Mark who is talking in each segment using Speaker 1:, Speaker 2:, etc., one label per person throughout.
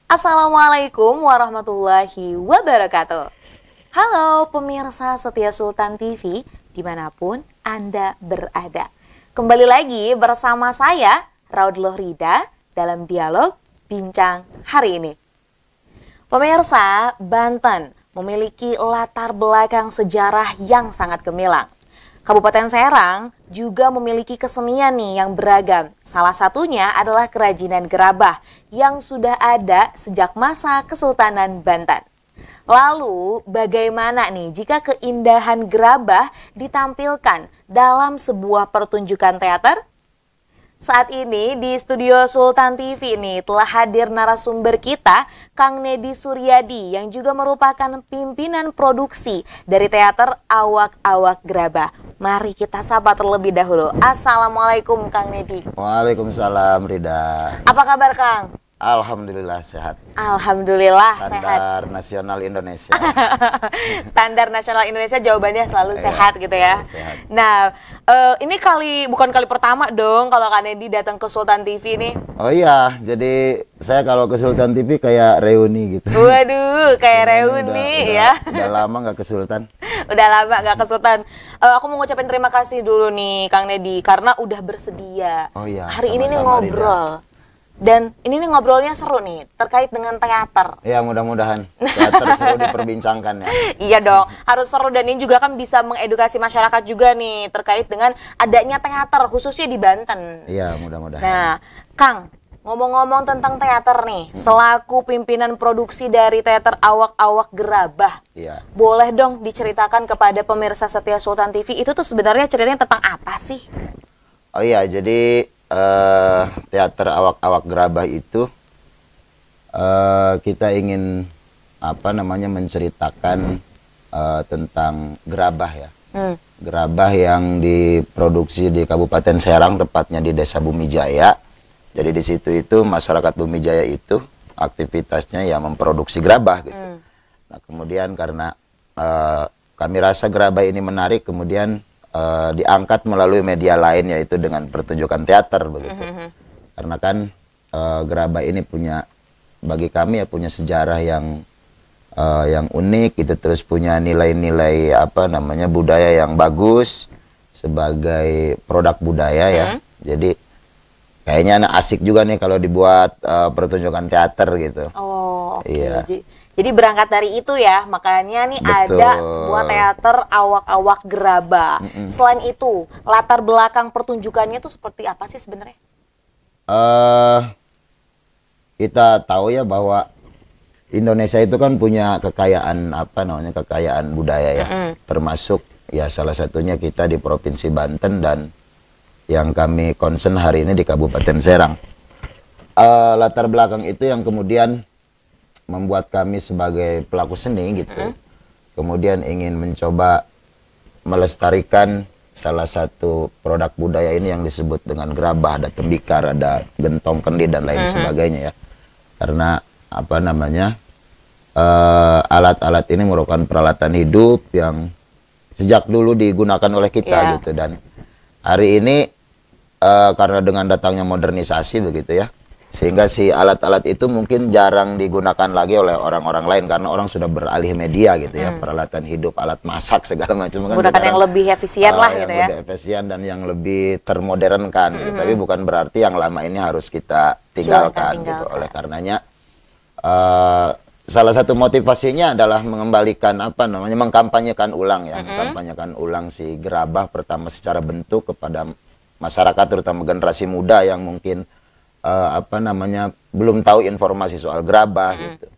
Speaker 1: Assalamualaikum warahmatullahi wabarakatuh. Halo pemirsa setia Sultan TV dimanapun Anda berada. Kembali lagi bersama saya Raudloh Rida dalam dialog bincang hari ini. Pemirsa, Banten memiliki latar belakang sejarah yang sangat gemilang. Kabupaten Serang juga memiliki kesenian nih yang beragam. Salah satunya adalah kerajinan gerabah yang sudah ada sejak masa Kesultanan Banten. Lalu bagaimana nih jika keindahan gerabah ditampilkan dalam sebuah pertunjukan teater? Saat ini di studio Sultan TV ini telah hadir narasumber kita, Kang Nedi Suryadi, yang juga merupakan pimpinan produksi dari teater Awak-Awak Gerabah. Mari kita sapa terlebih dahulu. Assalamualaikum Kang Nedi.
Speaker 2: Waalaikumsalam Rida.
Speaker 1: Apa kabar Kang?
Speaker 2: Alhamdulillah sehat.
Speaker 1: Alhamdulillah sehat.
Speaker 2: Standar nasional Indonesia.
Speaker 1: Standar nasional Indonesia jawabannya selalu sehat gitu ya.
Speaker 2: Sehat.
Speaker 1: Nah, ini bukan kali pertama dong kalau Kak Nedi datang ke Sultan TV nih.
Speaker 2: Oh iya, jadi saya kalau ke Sultan TV kayak reuni gitu.
Speaker 1: Waduh, kayak reuni ya.
Speaker 2: Udah lama nggak ke Sultan.
Speaker 1: Udah lama nggak ke Sultan. Aku mau ngucapin terima kasih dulu nih Kang Nedi karena udah bersedia.
Speaker 2: Oh iya.
Speaker 1: Hari ini nih
Speaker 2: sama-sama,
Speaker 1: ngobrol. Dan ini nih ngobrolnya seru nih, terkait dengan teater.
Speaker 2: Ya mudah-mudahan teater seru diperbincangkan ya.
Speaker 1: Iya dong, harus seru dan ini juga kan bisa mengedukasi masyarakat juga nih terkait dengan adanya teater khususnya di Banten.
Speaker 2: Iya mudah-mudahan.
Speaker 1: Nah, Kang, ngomong-ngomong tentang teater nih, selaku pimpinan produksi dari teater Awak-Awak Gerabah,
Speaker 2: Iya.
Speaker 1: boleh dong diceritakan kepada pemirsa setia Sultan TV itu tuh sebenarnya ceritanya tentang apa sih?
Speaker 2: Oh iya, jadi teater Awak-Awak Gerabah itu kita ingin menceritakan tentang gerabah ya. Gerabah yang diproduksi di Kabupaten Serang, tepatnya di Desa Bumijaya. Jadi di situ itu masyarakat Bumijaya itu aktivitasnya ya memproduksi gerabah gitu. Nah, kemudian karena kami rasa gerabah ini menarik, kemudian diangkat melalui media lain, yaitu dengan pertunjukan teater begitu. Karena kan gerabah ini bagi kami punya sejarah yang unik gitu, terus punya nilai-nilai budaya yang bagus sebagai produk budaya ya. Jadi kayaknya asik juga nih kalau dibuat pertunjukan teater gitu.
Speaker 1: Oh, oke.
Speaker 2: Iya.
Speaker 1: Jadi berangkat dari itu ya, makanya nih
Speaker 2: Betul.
Speaker 1: ada sebuah teater Awak-Awak Gerabah. Selain itu, latar belakang pertunjukannya itu seperti apa sih sebenarnya?
Speaker 2: Kita tahu ya bahwa Indonesia itu kan punya kekayaan kekayaan budaya ya. Termasuk ya salah satunya kita di Provinsi Banten dan yang kami concern hari ini di Kabupaten Serang. Latar belakang itu yang kemudian membuat kami sebagai pelaku seni gitu, kemudian ingin mencoba melestarikan salah satu produk budaya ini yang disebut dengan gerabah. Ada tembikar, ada gentong kendi dan lain sebagainya ya. Karena alat-alat ini merupakan peralatan hidup yang sejak dulu digunakan oleh kita gitu. Dan hari ini karena dengan datangnya modernisasi begitu ya, sehingga si alat-alat itu mungkin jarang digunakan lagi oleh orang-orang lain karena orang sudah beralih media gitu ya, peralatan hidup, alat masak segala macam kan
Speaker 1: Gunakan yang lebih efisien lah gitu ya.
Speaker 2: Lebih efisien dan yang lebih termodernkan gitu. Tapi bukan berarti yang lama ini harus kita tinggalkan gitu. Oleh karenanya salah satu motivasinya adalah mengembalikan mengkampanyekan ulang ya, mengkampanyekan ulang si gerabah pertama secara bentuk kepada masyarakat, terutama generasi muda yang mungkin belum tahu informasi soal gerabah gitu.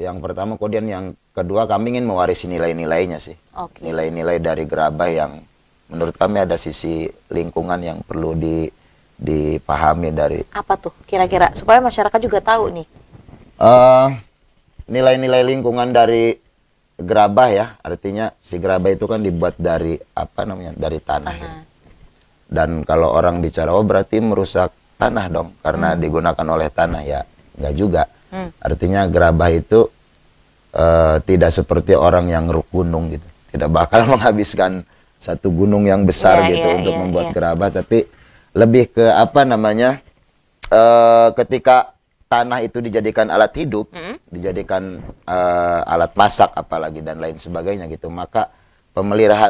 Speaker 2: Yang pertama, kemudian yang kedua kami ingin mewarisi nilai-nilainya sih. Nilai-nilai dari gerabah yang menurut kami ada sisi lingkungan yang perlu dipahami dari.
Speaker 1: Apa tuh kira-kira supaya masyarakat juga tahu nih?
Speaker 2: Nilai-nilai lingkungan dari gerabah ya, artinya si gerabah itu kan dibuat dari dari tanah. Ya. Dan kalau orang bicara berarti merusak tanah dong karena digunakan oleh tanah, ya enggak juga. Artinya gerabah itu tidak seperti orang yang ngeruk gunung gitu, tidak bakal menghabiskan satu gunung yang besar untuk membuat gerabah, tapi lebih ke ketika tanah itu dijadikan alat hidup, dijadikan alat masak apalagi dan lain sebagainya gitu, maka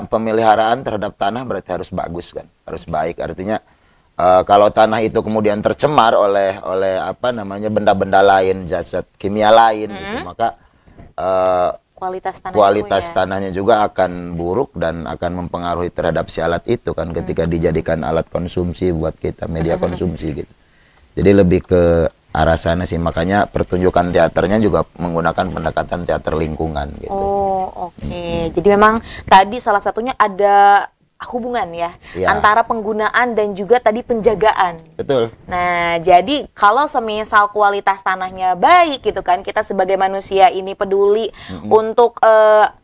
Speaker 2: pemeliharaan terhadap tanah berarti harus bagus kan, harus baik. Artinya kalau tanah itu kemudian tercemar oleh apa namanya benda-benda lain, zat-zat kimia lain gitu, maka kualitas tanahnya juga akan buruk dan akan mempengaruhi terhadap si alat itu kan, ketika dijadikan alat konsumsi buat kita, media konsumsi gitu. Jadi lebih ke arah sana sih, makanya pertunjukan teaternya juga menggunakan pendekatan teater lingkungan gitu.
Speaker 1: Oh, oke. Jadi memang tadi salah satunya ada hubungan ya, antara penggunaan dan juga tadi penjagaan.
Speaker 2: Betul.
Speaker 1: Nah, jadi kalau semisal kualitas tanahnya baik gitu kan, kita sebagai manusia ini peduli untuk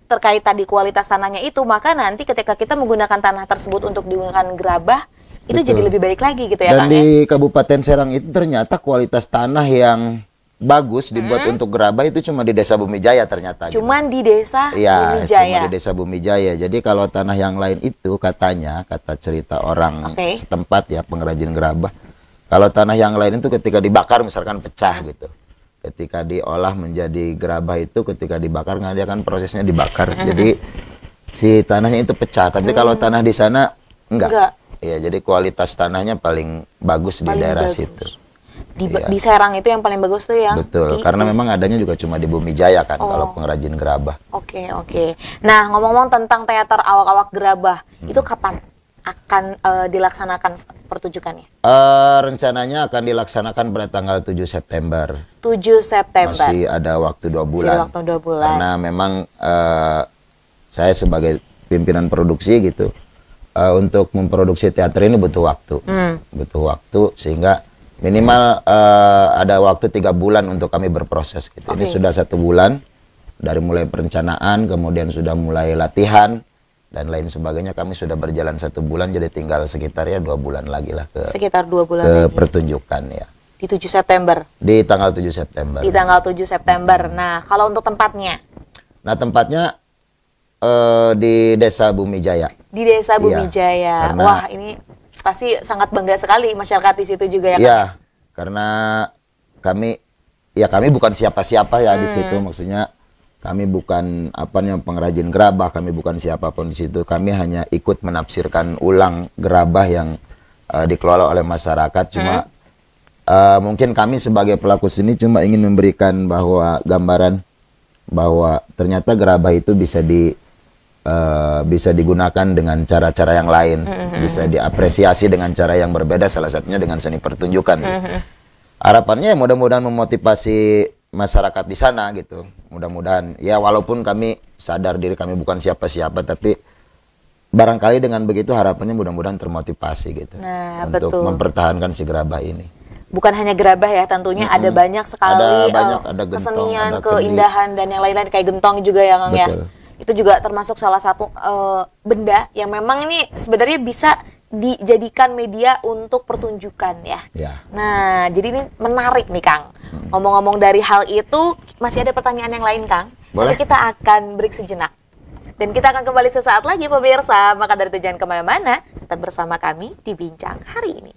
Speaker 1: terkait tadi kualitas tanahnya itu, maka nanti ketika kita menggunakan tanah tersebut untuk digunakan gerabah, itu jadi lebih baik lagi gitu ya,
Speaker 2: Dan
Speaker 1: Kang,
Speaker 2: di Kabupaten Serang itu ternyata kualitas tanah yang bagus dibuat untuk gerabah itu cuma di Desa Bumijaya ternyata.
Speaker 1: Cuman di Desa
Speaker 2: Bumijaya.
Speaker 1: Bumijaya.
Speaker 2: Cuma di Desa Bumijaya. Jadi kalau tanah yang lain itu katanya, kata cerita orang setempat ya, pengrajin gerabah, kalau tanah yang lain itu ketika dibakar misalkan pecah gitu. Ketika diolah menjadi gerabah itu ketika dibakar, nggak, dia kan prosesnya dibakar. Jadi si tanahnya itu pecah. Tapi kalau tanah di sana enggak. Ya, jadi kualitas tanahnya paling bagus di daerah situ.
Speaker 1: Di Serang itu yang paling bagus tuh yang
Speaker 2: betul, karena memang adanya juga cuma di Bumijaya kan, kalau pengrajin gerabah.
Speaker 1: Oke. Nah, ngomong-ngomong tentang teater awak-awak gerabah, itu kapan akan dilaksanakan pertunjukannya?
Speaker 2: Rencananya akan dilaksanakan pada tanggal 7 September.
Speaker 1: 7 September.
Speaker 2: Masih ada waktu 2 bulan.
Speaker 1: Masih waktu 2 bulan.
Speaker 2: Karena memang saya sebagai pimpinan produksi gitu, untuk memproduksi teater ini butuh waktu. Butuh waktu sehingga minimal ada waktu 3 bulan untuk kami berproses gitu. Ini sudah 1 bulan dari mulai perencanaan, kemudian sudah mulai latihan dan lain sebagainya. Kami sudah berjalan 1 bulan, jadi tinggal sekitar ya 2 bulan lagi lah ke
Speaker 1: sekitar 2 bulan
Speaker 2: ke
Speaker 1: lagi.
Speaker 2: pertunjukan ya.
Speaker 1: Di 7 September.
Speaker 2: Di tanggal 7 September.
Speaker 1: Di tanggal 7 September. Nah, kalau untuk tempatnya?
Speaker 2: Nah, tempatnya di Desa Bumijaya.
Speaker 1: Di Desa Bumijaya.
Speaker 2: Karena,
Speaker 1: wah, ini pasti sangat bangga sekali masyarakat di situ juga ya, Kak?
Speaker 2: Iya, karena kami bukan siapa-siapa ya di situ, maksudnya kami bukan pengrajin gerabah, kami bukan siapapun di situ. Kami hanya ikut menafsirkan ulang gerabah yang dikelola oleh masyarakat. Cuma mungkin kami sebagai pelaku seni cuma ingin memberikan gambaran bahwa ternyata gerabah itu bisa digunakan dengan cara-cara yang lain, bisa diapresiasi dengan cara yang berbeda, salah satunya dengan seni pertunjukan. Harapannya mudah-mudahan memotivasi masyarakat di sana gitu. Mudah-mudahan ya, walaupun kami sadar diri kami bukan siapa-siapa, tapi barangkali dengan begitu harapannya mudah-mudahan termotivasi gitu.
Speaker 1: Nah,
Speaker 2: untuk mempertahankan si gerabah ini.
Speaker 1: Bukan hanya gerabah ya, tentunya ada banyak sekali
Speaker 2: ada gentong,
Speaker 1: kesenian,
Speaker 2: ada
Speaker 1: keindahan dan yang lain-lain kayak gentong juga ya, Kang ya. Itu juga termasuk salah satu benda yang memang ini sebenarnya bisa dijadikan media untuk pertunjukan ya. Nah, jadi ini menarik nih, Kang. Ngomong-ngomong dari hal itu, masih ada pertanyaan yang lain, Kang.
Speaker 2: Boleh.
Speaker 1: Tapi kita akan break sejenak. Dan kita akan kembali sesaat lagi, pemirsa. Maka dari itu jangan kemana-mana, tetap bersama kami di Bincang Hari Ini.